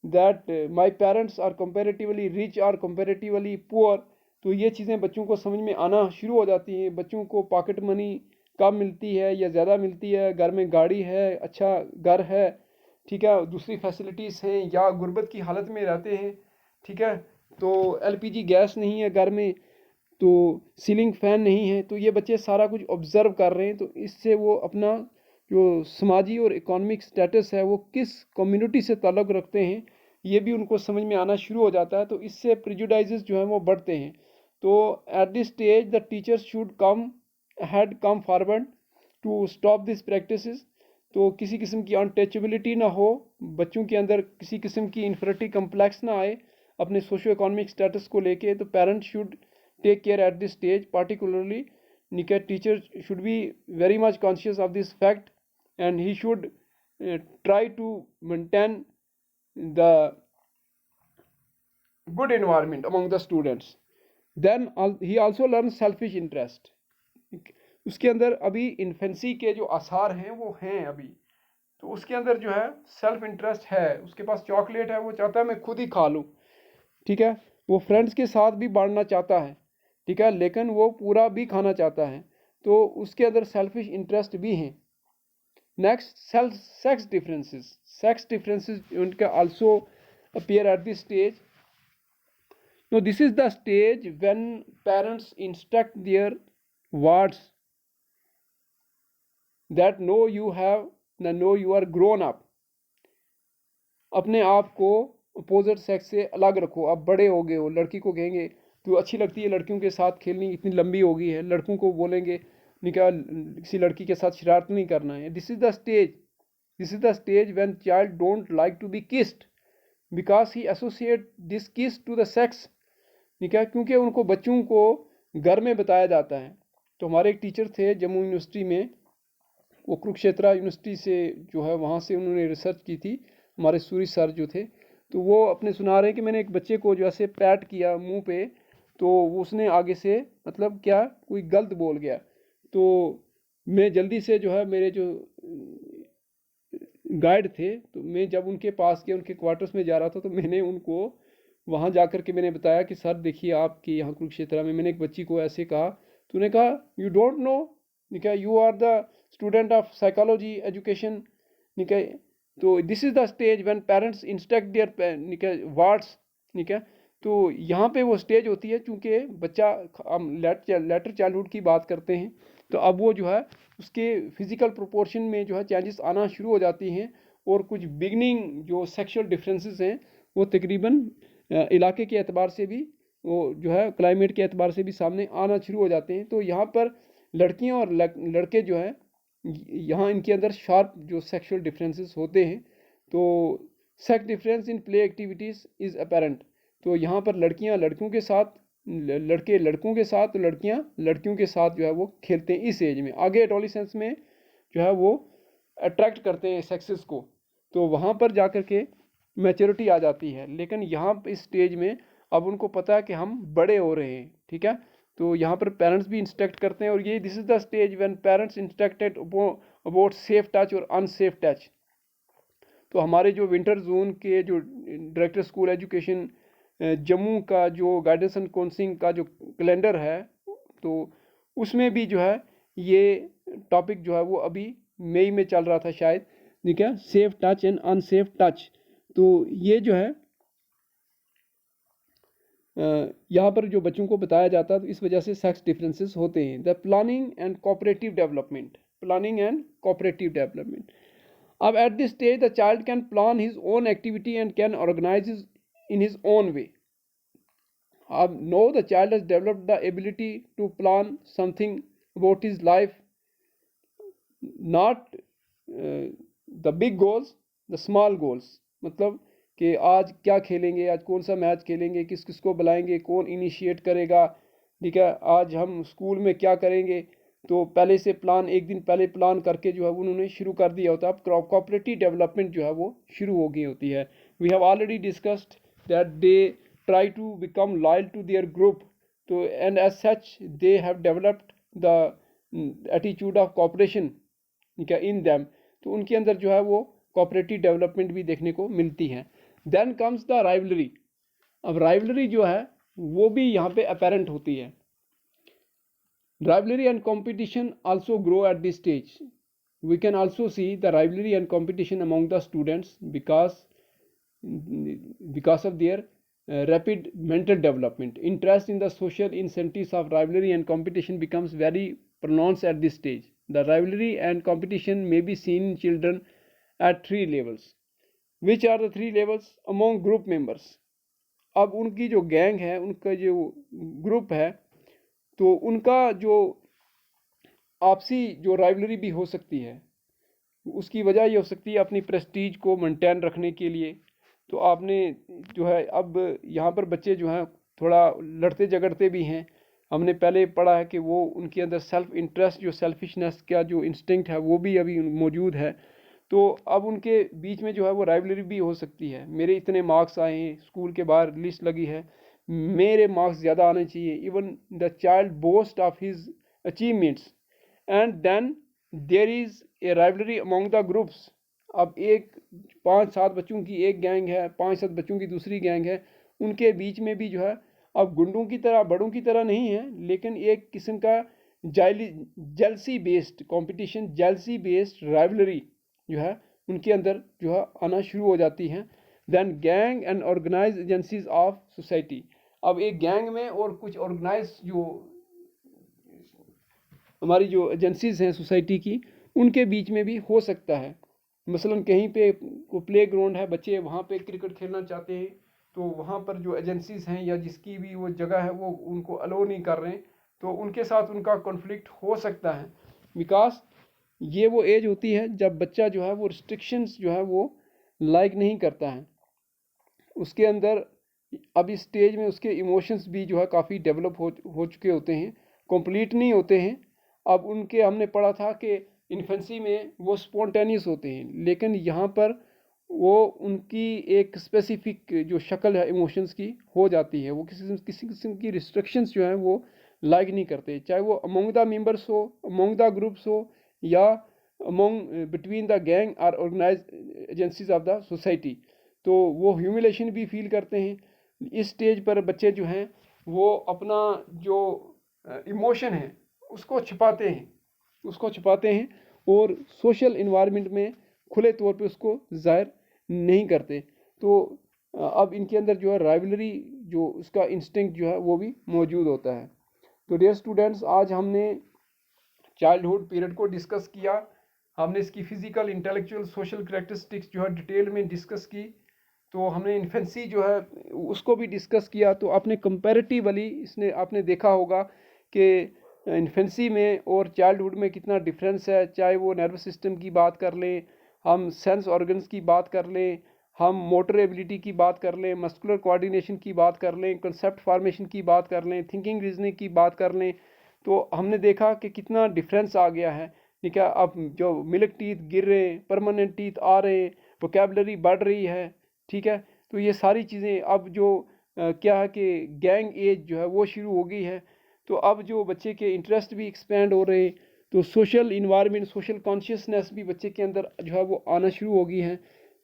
that my parents are comparatively rich or comparatively poor, तो ये चीज़ें बच्चों को समझ में आना शुरू हो जाती हैं। बच्चों को पॉकेट मनी कम मिलती है या ज़्यादा मिलती है, घर में गाड़ी है, अच्छा घर है, ठीक है, दूसरी फैसिलिटीज़ हैं, या गुर्बत की हालत में रहते हैं, ठीक है, तो एलपीजी गैस नहीं है घर में, तो सीलिंग फ़ैन नहीं है, तो ये बच्चे सारा कुछ ऑब्ज़र्व कर रहे हैं। तो इससे वो अपना जो समाजी और इकोनॉमिक स्टेटस है वो किस कम्युनिटी से ताल्लुक़ रखते हैं ये भी उनको समझ में आना शुरू हो जाता है। तो इससे प्रेजुडाइजेस जो हैं वो बढ़ते हैं। तो at this stage the teachers should come forward to stop this practices. तो किसी किस्म की अनटचेबिलिटी ना हो, बच्चों के अंदर किसी किस्म की इन्फिनिटी कम्प्लेक्स ना आए अपने सोशो इकोनॉमिक स्टेटस को लेके। तो parents should take care at this stage. Particularly Niket, teacher should be very much conscious of this fact, and he should try to maintain the good environment among the students. Then he also learns selfish interest. उसके अंदर अभी इन्फेंसी के जो आसार हैं वो हैं अभी, तो उसके अंदर जो है सेल्फ इंटरेस्ट है। उसके पास चॉकलेट है, वो चाहता है मैं खुद ही खा लूँ, ठीक है, वो फ्रेंड्स के साथ भी बांटना चाहता है, ठीक है, लेकिन वो पूरा भी खाना चाहता है। तो उसके अंदर सेल्फिश इंटरेस्ट भी हैं। नेक्स्ट, सेक्स डिफरेंसेस उनके also appear at this stage. No this is the stage when parents instruct their words that no you have no you are grown up. अपने आप को अपोजिट सेक्स से अलग रखो, आप बड़े हो गए हो। लड़की को कहेंगे तो अच्छी लगती है लड़कियों के साथ खेलनी, इतनी लंबी हो गई है। लड़कों को बोलेंगे निकाह किसी लड़की के साथ शरारत नहीं करना है। This is the stage when child don't like to be kissed because he associate this kiss to the sex, निकाह, क्योंकि उनको बच्चों को घर में बताया जाता है। तो हमारे एक टीचर थे जम्मू यूनिवर्सिटी में, वो कुरुक्षेत्रा यूनिवर्सिटी से जो है वहाँ से उन्होंने रिसर्च की थी, हमारे सूरी सर जो थे। तो वो अपने सुना रहे हैं कि मैंने एक बच्चे को जो ऐसे पैट किया मुंह पे, तो उसने आगे से मतलब क्या कोई गलत बोल गया। तो मैं जल्दी से जो है मेरे जो गाइड थे, तो मैं जब उनके पास गया, उनके क्वार्टर्स में जा रहा था, तो मैंने उनको वहाँ जा कर के मैंने बताया कि सर देखिए आपके यहाँ कुरुक्षेत्र में मैंने एक बच्ची को ऐसे कहा। तो उन्होंने कहा यू डोंट नो, निकाह you are the student of psychology education, निकाह। तो this is the stage when parents instruct their निकाह वर्ड्स, निकाह। तो यहाँ पे वो स्टेज होती है, चूँकि बच्चा हम लेटर चाइल्डहुड की बात करते हैं, तो अब वो जो है उसके फिज़िकल प्रोपोर्शन में जो है चेंजेस आना शुरू हो जाती हैं, और कुछ बिगनिंग जो सेक्सुअल डिफरेंसेस हैं वो तकरीबन इलाके के एतबार से भी, वो जो है क्लाइमेट के एतबार से भी सामने आना शुरू हो जाते हैं। तो यहाँ पर लड़कियाँ और लड़के जो हैं, यहाँ इनके अंदर शार्प जो सेक्सुअल डिफरेंसेस होते हैं। तो sex difference in play activities is apparent. तो यहाँ पर लड़कियाँ लड़कों के साथ, लड़के लड़कों के साथ, लड़कियाँ लड़कियों के साथ जो है वो खेलते हैं इस एज में। आगे एडोलेसेंस में जो है वो अट्रैक्ट करते हैं सेक्सेस को, तो वहाँ पर जा कर के मैच्योरिटी आ जाती है। लेकिन यहाँ इस स्टेज में अब उनको पता है कि हम बड़े हो रहे हैं, ठीक है। तो यहाँ पर पेरेंट्स भी इंस्ट्रक्ट करते हैं, और ये this is the stage when parents instructed about safe touch और अनसेफ टच। तो हमारे जो विंटर जोन के जो डायरेक्टर स्कूल एजुकेशन जम्मू का जो गाइडेंस एंड काउंसलिंग का जो कैलेंडर है, तो उसमें भी जो है ये टॉपिक जो है वो अभी मई में चल रहा था शायद, ठीक है, safe touch and unsafe touch. तो ये जो है यहाँ पर जो बच्चों को बताया जाता है, तो इस वजह से सेक्स डिफरेंसेस होते हैं। The planning and cooperative development. अब at this stage the child can plan his own activity and can organise in his own way. अब no the child has developed the ability to plan something about his life, not the big goals, the small goals. मतलब कि आज क्या खेलेंगे, आज कौन सा मैच खेलेंगे, किस किस को बुलाएंगे, कौन इनिशिएट करेगा, ठीक है, आज हम स्कूल में क्या करेंगे। तो पहले से प्लान, एक दिन पहले प्लान करके जो है उन्होंने शुरू कर दिया होता है। अब कोऑपरेटिव डेवलपमेंट जो है वो शुरू हो गई होती है। We have already discussed that they try to become loyal to their group, तो and as such they have developed the attitude of cooperation in them. तो उनके अंदर जो है वो कोऑपरेटिव डेवलपमेंट भी देखने को मिलती है। Then comes the rivalry. अब राइवलरी जो है वो भी यहाँ पे अपेरेंट होती है। Rivalry and competition also grow at this stage. We can also see the rivalry and competition among the students because of their rapid mental development. Interest in the social incentives of rivalry and competition becomes very pronounced at this stage. The rivalry and competition may be seen in children at three levels. Which are the three levels? Among group members. अब उनकी जो गैंग है, उनका जो ग्रुप है, तो उनका जो आपसी जो राइवलरी भी हो सकती है, उसकी वजह ये हो सकती है अपनी प्रेस्टीज को मेंटेन रखने के लिए। तो आपने जो है अब यहाँ पर बच्चे जो हैं थोड़ा लड़ते झगड़ते भी हैं। हमने पहले पढ़ा है कि वो उनके अंदर सेल्फ इंटरेस्ट, जो सेल्फिशनेस का जो इंस्टिंक्ट है वो भी अभी मौजूद है। तो अब उनके बीच में जो है वो राइवलरी भी हो सकती है। मेरे इतने मार्क्स आए हैं, स्कूल के बाहर लिस्ट लगी है, मेरे मार्क्स ज़्यादा आने चाहिए। Even the child boast of his achievements and then there is a rivalry among the groups. अब एक 5-7 बच्चों की एक गैंग है, 5-7 बच्चों की दूसरी गैंग है, उनके बीच में भी जो है अब गुंडों की तरह, बड़ों की तरह नहीं है, लेकिन एक किस्म का jealousy based competition, jealousy based rivalry जो है उनके अंदर जो है आना शुरू हो जाती हैं। Then gang and organise agencies of society. अब एक गैंग में और कुछ ऑर्गेनाइज जो हमारी जो एजेंसीज हैं सोसाइटी की, उनके बीच में भी हो सकता है। मसलन कहीं पे को प्ले ग्राउंड है, बच्चे वहाँ पे क्रिकेट खेलना चाहते हैं, तो वहाँ पर जो एजेंसीज हैं या जिसकी भी वो जगह है वो उनको अलो नहीं कर रहे हैं, तो उनके साथ उनका कॉन्फ्लिक्ट हो सकता है। बिकॉज ये वो एज होती है जब बच्चा जो है वो रिस्ट्रिक्शंस जो है वो लाइक नहीं करता है। उसके अंदर अब इस स्टेज में उसके इमोशंस भी जो है काफ़ी डेवलप हो चुके होते हैं, कंप्लीट नहीं होते हैं। अब उनके हमने पढ़ा था कि इन्फेंसी में वो स्पॉन्टेनियस होते हैं, लेकिन यहाँ पर वो उनकी एक स्पेसिफिक जो शक्ल है इमोशंस की हो जाती है। वो किसी किस्म की रिस्ट्रिक्शंस जो हैं वो लाइक नहीं करते, चाहे वो अमोंग द मेंबर्स हो, अमोंग द ग्रुप्स हो, या अमोंग बिटवीन द गैंग और organise agencies of the society. तो वो ह्यूमिलेशन भी फील करते हैं। इस स्टेज पर बच्चे जो हैं वो अपना जो इमोशन है उसको छुपाते हैं और सोशल इन्वायरमेंट में खुले तौर पे उसको जाहिर नहीं करते। तो अब इनके अंदर जो है राइवलरी जो उसका इंस्टिंक्ट जो है वो भी मौजूद होता है। तो डियर स्टूडेंट्स, आज हमने चाइल्डहुड पीरियड को डिस्कस किया। हमने इसकी फिजिकल, इंटेलेक्चुअल, सोशल कैरेक्टरिस्टिक्स जो है डिटेल में डिस्कस की। तो हमने इन्फेंसी जो है उसको भी डिस्कस किया। तो आपने कंपैरेटिवली इसने आपने देखा होगा कि इन्फेंसी में और चाइल्डहुड में कितना डिफरेंस है। चाहे वो नर्वस सिस्टम की बात कर लें, हम सेंस ऑर्गन्स की बात कर लें, हम मोटर एबिलिटी की बात कर लें, मस्कुलर कोऑर्डिनेशन की बात कर लें, कंसेप्ट फॉर्मेशन की बात कर लें, थिंकिंग रीजनिंग की बात कर लें, तो हमने देखा कि कितना डिफरेंस आ गया है। ठीक है, अब जो मिल्क टीथ गिर रहे हैं, परमानेंट टीथ आ रहे हैं, वोकैबुलरी बढ़ रही है। ठीक है, तो ये सारी चीज़ें अब जो क्या है कि गैंग एज जो है वो शुरू हो गई है। तो अब जो बच्चे के इंटरेस्ट भी एक्सपेंड हो रहे हैं, तो सोशल इन्वायरमेंट, सोशल कॉन्शियसनेस भी बच्चे के अंदर जो है वो आना शुरू हो गई है।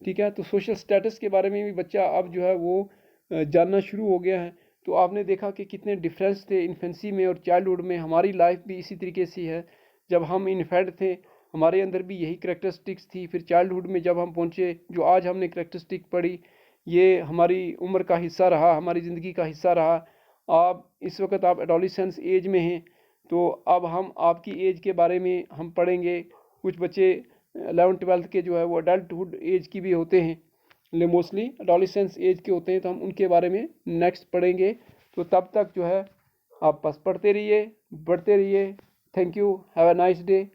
ठीक है, तो सोशल स्टेटस के बारे में भी बच्चा अब जो है वो जानना शुरू हो गया है। तो आपने देखा कि कितने डिफरेंस थे इन्फेंसी में और चाइल्डहुड में। हमारी लाइफ भी इसी तरीके से है। जब हम इन्फेंट थे हमारे अंदर भी यही करेक्टरिस्टिक्स थी। फिर चाइल्डहुड में जब हम पहुँचे, जो आज हमने करेक्टरिस्टिक पढ़ी, ये हमारी उम्र का हिस्सा रहा, हमारी ज़िंदगी का हिस्सा रहा। आप इस वक्त आप एडोलेसेंस एज में हैं, तो अब हम आपकी एज के बारे में हम पढ़ेंगे। कुछ बच्चे 11th-12th के जो है वो अडल्टहुड एज की भी होते हैं, लेकिन मोस्टली एडोलेसेंस एज के होते हैं। तो हम उनके बारे में नेक्स्ट पढ़ेंगे। तो तब तक जो है आप बस पढ़ते रहिए, बढ़ते रहिए। Thank you, have a nice day.